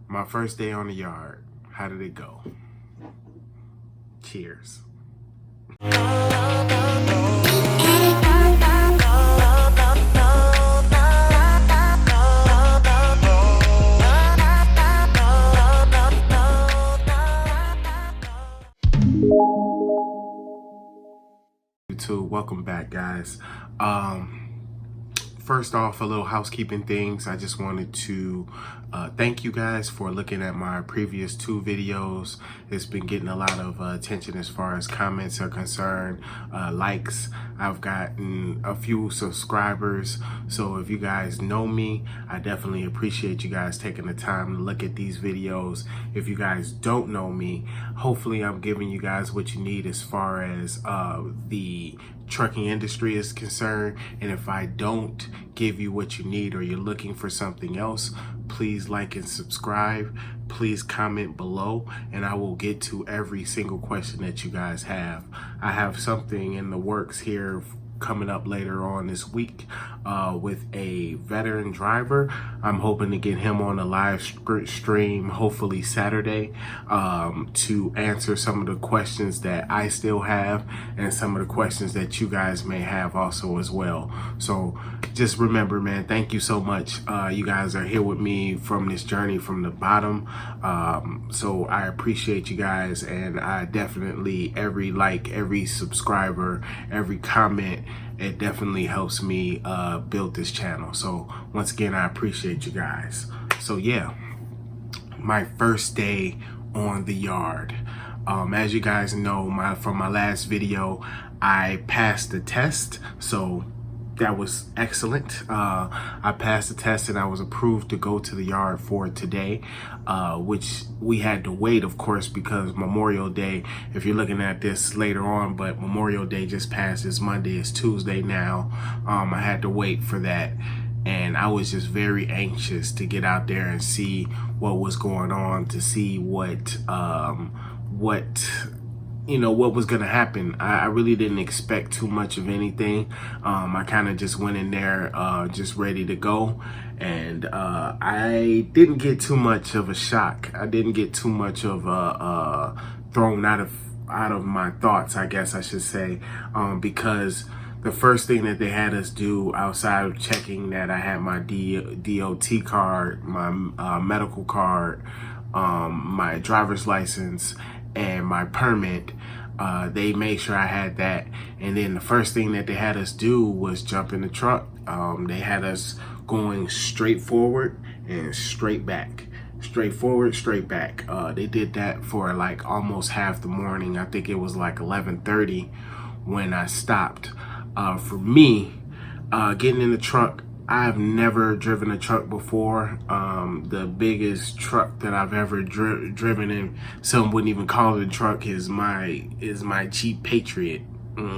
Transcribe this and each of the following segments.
My first day on the yard. How did it go? Cheers. YouTube, welcome back, guys. First off, a little housekeeping things. I just wanted to thank you guys for looking at my previous 2 videos. It's been getting a lot of attention as far as comments are concerned, likes. I've gotten a few subscribers. So if you guys know me, I definitely appreciate you guys taking the time to look at these videos. If you guys don't know me, hopefully I'm giving you guys what you need as far as the trucking industry is concerned. And if I don't give you what you need or you're looking for something else, please like and subscribe. Please comment below and I will get to every single question that you guys have. I have something in the works here coming up later on this week with a veteran driver. I'm hoping to get him on a live stream, hopefully Saturday, to answer some of the questions that I still have and some of the questions that you guys may have also as well. So just remember, man, thank you so much. You guys are here with me from this journey from the bottom. So I appreciate you guys, and I definitely, every like, every subscriber, every comment, it definitely helps me build this channel. So once again, I appreciate you guys. So yeah, my first day on the yard. As you guys know, from my last video, I passed the test. So that was excellent. I passed the test and I was approved to go to the yard for today, which we had to wait, of course, because Memorial Day, if you're looking at this later on, but Memorial Day just passed. It's Monday, it's Tuesday now. I had to wait for that. And I was just very anxious to get out there and see what was going on, to see what was gonna happen. I really didn't expect too much of anything. I kind of just went in there just ready to go, and I didn't get too much of a shock. I didn't get too much of a thrown out of my thoughts, I guess I should say, because the first thing that they had us do outside of checking that I had my DOT card, my medical card, my driver's license, and my permit, they made sure I had that. And then the first thing that they had us do was jump in the truck. They had us going straight forward and straight back. Straight forward, straight back. They did that for like almost half the morning. I think it was like 11:30 when I stopped. For me, getting in the truck, I've never driven a truck before. The biggest truck that I've ever driven in, some wouldn't even call it a truck, is my Jeep Patriot.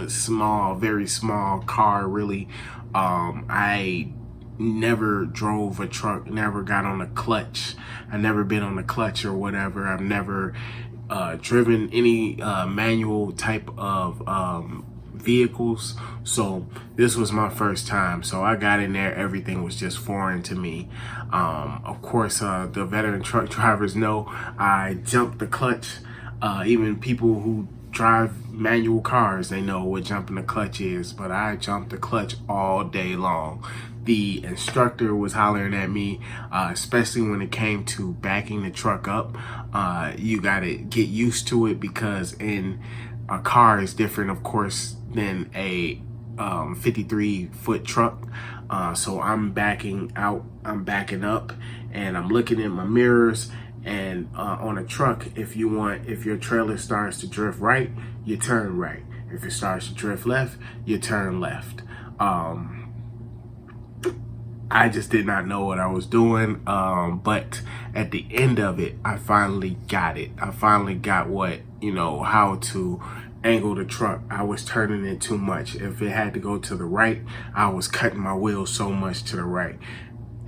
Small, very small car, really. I never drove a truck, never got on a clutch. I never been on a clutch or whatever. I've never driven any manual type of vehicles, so this was my first time. So I got in there, everything was just foreign to me. Of course, the veteran truck drivers know I jumped the clutch. Even people who drive manual cars, they know what jumping the clutch is, but I jumped the clutch all day long. The instructor was hollering at me, especially when it came to backing the truck up. You gotta get used to it, because in a car is different, of course, than a 53-foot truck. So I'm backing out, I'm backing up, and I'm looking in my mirrors. And on a truck, if your trailer starts to drift right, you turn right. If it starts to drift left, you turn left. I just did not know what I was doing, but at the end of it, I finally got it. I finally got how to angle the truck. I was turning it too much. If it had to go to the right, I was cutting my wheels so much to the right.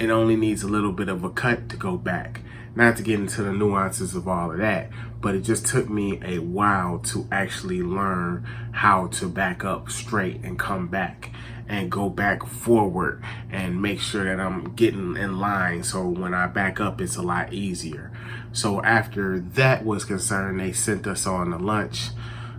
It only needs a little bit of a cut to go back. Not to get into the nuances of all of that, but it just took me a while to actually learn how to back up straight and come back. and go back forward and make sure that I'm getting in line. So when I back up, it's a lot easier. So after that was concerned, they sent us on to lunch.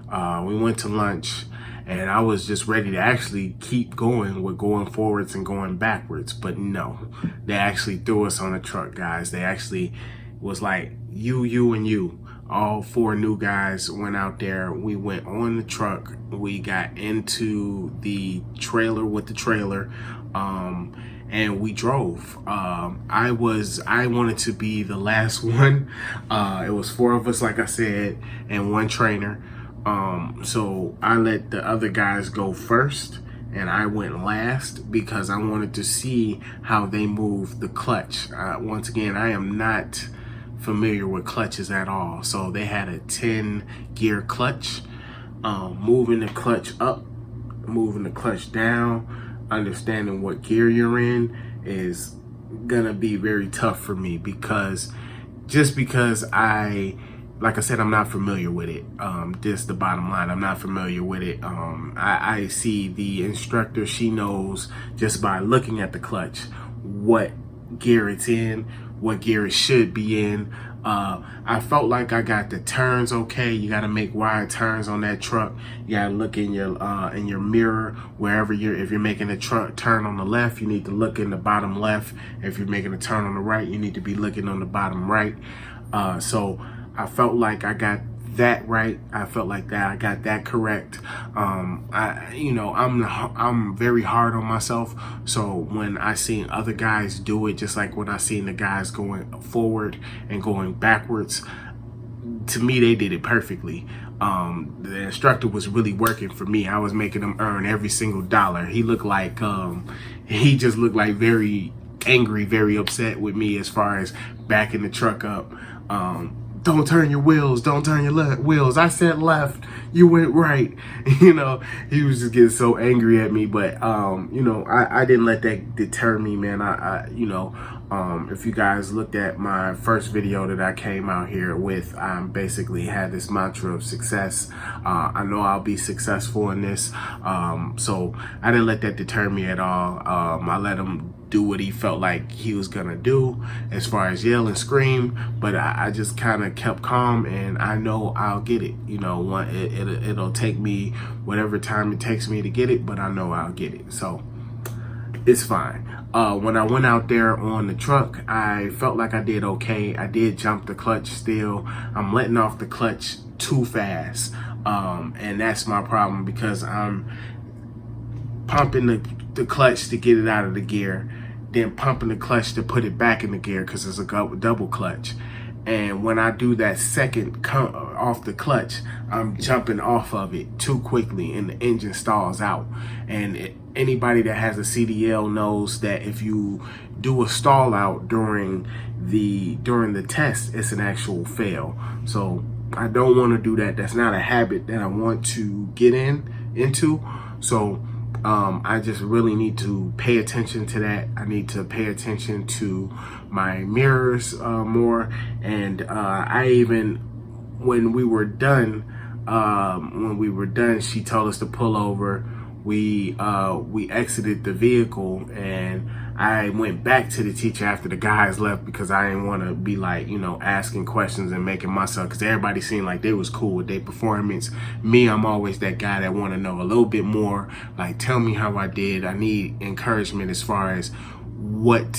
We went to lunch, and I was just ready to actually keep going with going forwards and going backwards. But no, they actually threw us on a truck, guys. They actually was like, you, and you. All 4 new guys went out there. We went on the truck. We got into the trailer with the trailer, and we drove. I wanted to be the last one. It was 4 of us, like I said, and 1 trainer. So I let the other guys go first, and I went last because I wanted to see how they move the clutch. Once again, I am not familiar with clutches at all. So they had a 10 gear clutch, moving the clutch up, moving the clutch down, understanding what gear you're in is gonna be very tough for me, because like I said, I'm not familiar with it. Just the bottom line, I'm not familiar with it. I see the instructor, she knows just by looking at the clutch what gear it's in, what gear it should be in. I felt like I got the turns okay. You got to make wide turns on that truck. You got to look in your mirror wherever if you're making a turn on the left, you need to look in the bottom left. If you're making a turn on the right, you need to be looking on the bottom right. So I felt like I got that right. I felt like that I got that correct. I'm very hard on myself. So when I seen other guys do it, just like when I seen the guys going forward and going backwards, to me they did it perfectly. The instructor was really working for me. I was making him earn every single dollar. He looked like he just looked like very angry, very upset with me as far as backing the truck up. Don't turn your wheels, don't turn your wheels. I said left, you went right. He was just getting so angry at me. But I didn't let that deter me, man. If you guys looked at my first video that I came out here with, I basically had this mantra of success. I know I'll be successful in this. So I didn't let that deter me at all. I let him do what he felt like he was gonna do as far as yell and scream, but I just kind of kept calm, and I know I'll get it. It'll take me whatever time it takes me to get it, but I know I'll get it, so it's fine. When I went out there on the truck, I felt like I did okay. I did jump the clutch still. I'm letting off the clutch too fast, and that's my problem, because I'm pumping the clutch to get it out of the gear, then pumping the clutch to put it back in the gear because it's a double clutch. And when I do that second off the clutch, I'm jumping off of it too quickly and the engine stalls out. And anybody that has a CDL knows that if you do a stall out during the test, it's an actual fail. So I don't want to do that. That's not a habit that I want to get into. So I just really need to pay attention to that. I need to pay attention to my mirrors more. And when we were done, she told us to pull over. We exited the vehicle, and I went back to the teacher after the guys left, because I didn't want to be like, asking questions and making myself, because everybody seemed like they was cool with their performance. Me, I'm always that guy that want to know a little bit more. Like, tell me how I did. I need encouragement as far as what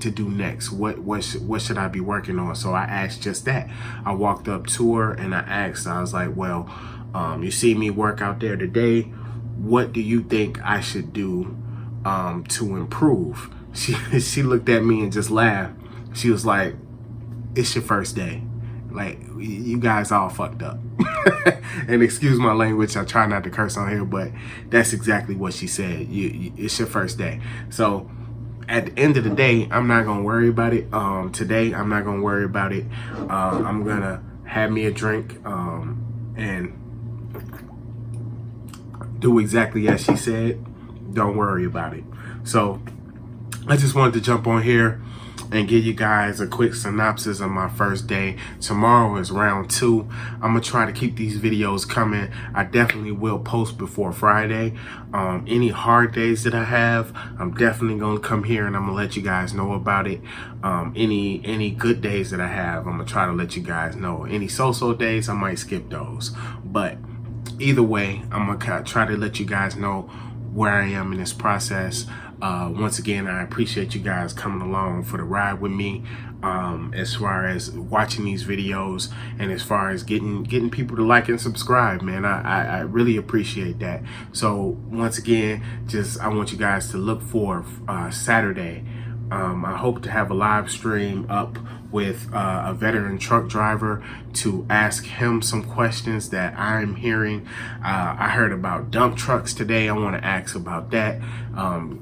to do next. What should I be working on? So I asked just that. I walked up to her and I asked. I was like, well, you see me work out there today. What do you think I should do to improve? She looked at me and just laughed. She was like, it's your first day. Like, you guys all fucked up. And excuse my language, I try not to curse on here, but that's exactly what she said. It's your first day. So at the end of the day, I'm not gonna worry about it. Today, I'm not gonna worry about it. I'm gonna have me a drink and do exactly as she said. Don't worry about it. So I just wanted to jump on here and give you guys a quick synopsis of my first day. Tomorrow is round 2. I'm gonna try to keep these videos coming. I definitely will post before Friday. Any hard days that I have, I'm definitely gonna come here and I'm gonna let you guys know about it. Any good days that I have, I'm gonna try to let you guys know. Any so-so days, I might skip those. But either way, I'm gonna try to let you guys know where I am in this process. Once again, I appreciate you guys coming along for the ride with me, as far as watching these videos and as far as getting people to like and subscribe, man. I really appreciate that. So once again, I want you guys to look for Saturday. I hope to have a live stream up with a veteran truck driver to ask him some questions that I'm hearing. I heard about dump trucks today. I want to ask about that.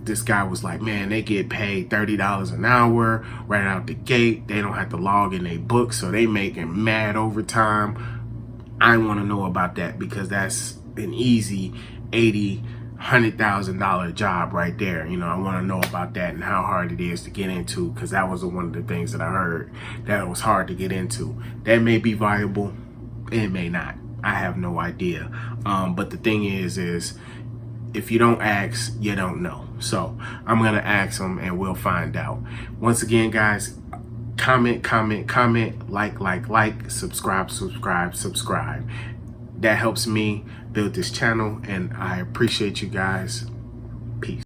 This guy was like, man, they get paid $30 an hour right out the gate. They don't have to log in their books, so they making mad overtime. I want to know about that because that's an easy $100,000 job right there. You know, I want to know about that and how hard it is to get into, because that was one of the things that I heard that it was hard to get into. That may be viable, it may not. I have no idea. But the thing is if you don't ask, you don't know. So I'm gonna ask them and we'll find out. Once again, guys, comment, like, subscribe. That helps me build this channel, and I appreciate you guys. Peace.